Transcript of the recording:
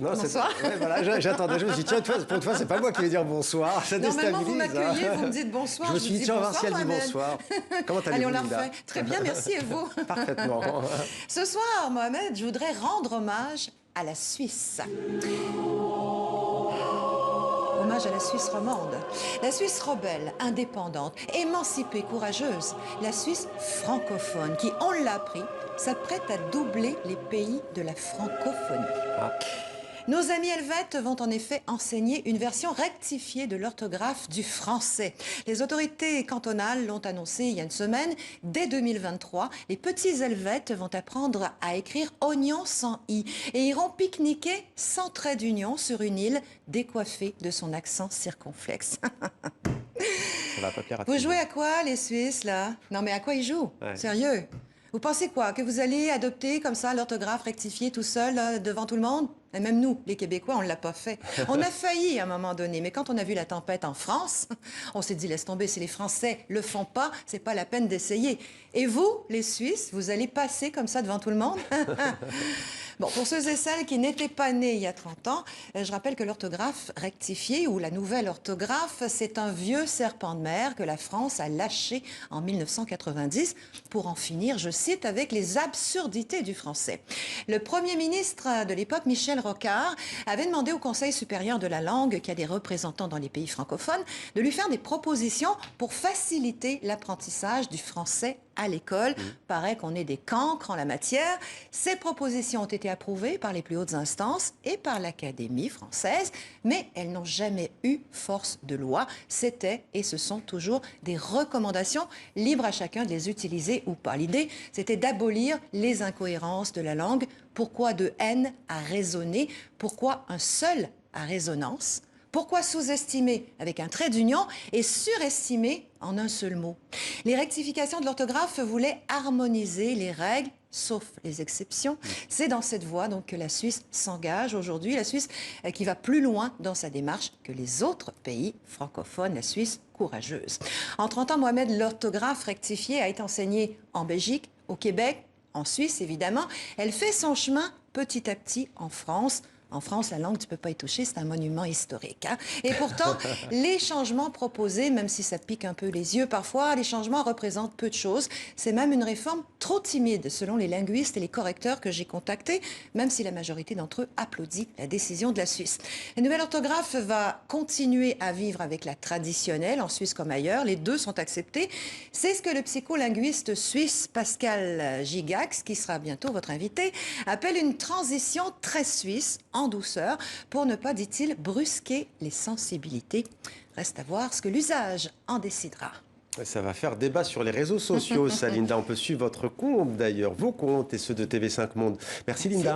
Non, Bonsoir. Ouais, voilà, j'attendais, je me suis dit, tiens, pour une fois, c'est pas moi qui vais dire bonsoir, ça Normalement, déstabilise. vous m'accueillez, vous me dites bonsoir. Je me suis dit, tiens, on va voir si elle dit Mohamed. bonsoir. Comment Allez, allez-vous, on la Linda? refait. Très bien, merci, et vous? Parfaitement. Ce soir, Mohamed, je voudrais rendre hommage à la Suisse. Hommage à la Suisse romande. La Suisse rebelle, indépendante, émancipée, courageuse. La Suisse francophone qui, on l'a appris, s'apprête à doubler les pays de la francophonie. Ah. Nos amis helvètes vont en effet enseigner une version rectifiée de l'orthographe du français. Les autorités cantonales l'ont annoncé il y a une semaine. Dès 2023, les petits helvètes vont apprendre à écrire oignon sans i et iront pique-niquer sans trait d'union sur une île décoiffée de son accent circonflexe. Ça va pas plaire à tout Vous le jouez monde. à quoi, les Suisses, là? Non, mais à quoi ils jouent? Ouais. Sérieux? Vous pensez quoi? Que vous allez adopter comme ça l'orthographe rectifiée tout seul, là, devant tout le monde? Et même nous, les Québécois, on ne l'a pas fait. On a failli à un moment donné, mais quand on a vu la tempête en France, on s'est dit, laisse tomber, si les Français le font pas, c'est pas la peine d'essayer. Et vous, les Suisses, vous allez passer comme ça devant tout le monde? Bon, pour ceux et celles qui n'étaient pas nés il y a 30 ans, je rappelle que l'orthographe rectifiée ou la nouvelle orthographe, c'est un vieux serpent de mer que la France a lâché en 1990 pour en finir, je cite, avec les absurdités du français. Le Premier ministre de l'époque, Michel Rocard, avait demandé au Conseil supérieur de la langue, qui a des représentants dans les pays francophones, de lui faire des propositions pour faciliter l'apprentissage du français à l'école. Paraît qu'on est des cancres en la matière. Ces propositions ont été approuvées par les plus hautes instances et par l'Académie française, mais elles n'ont jamais eu force de loi. C'était et ce sont toujours des recommandations, libres à chacun de les utiliser ou pas. L'idée, c'était d'abolir les incohérences de la langue. Pourquoi de N à raisonner? Pourquoi un seul à résonance? Pourquoi sous-estimer avec un trait d'union et surestimer en un seul mot? Les rectifications de l'orthographe voulaient harmoniser les règles, sauf les exceptions. C'est dans cette voie donc que la Suisse s'engage aujourd'hui. La Suisse qui va plus loin dans sa démarche que les autres pays francophones. La Suisse courageuse. En 30 ans, Mohamed, l'orthographe rectifiée a été enseignée en Belgique, au Québec, en Suisse évidemment. Elle fait son chemin petit à petit en France. En France, la langue, tu ne peux pas y toucher, c'est un monument historique. Hein? Et pourtant, les changements proposés, même si ça pique un peu les yeux parfois, les changements représentent peu de choses. C'est même une réforme trop timide, selon les linguistes et les correcteurs que j'ai contactés, même si la majorité d'entre eux applaudit la décision de la Suisse. La nouvelle orthographe va continuer à vivre avec la traditionnelle, en Suisse comme ailleurs. Les deux sont acceptés. C'est ce que le psycholinguiste suisse Pascal Gigax, qui sera bientôt votre invité, appelle une transition très suisse, en douceur, pour ne pas, dit-il, brusquer les sensibilités. Reste à voir ce que l'usage en décidera. Ça va faire débat sur les réseaux sociaux, ça, Linda. On peut suivre votre compte, d'ailleurs, vos comptes et ceux de TV5 Monde. Merci, Linda.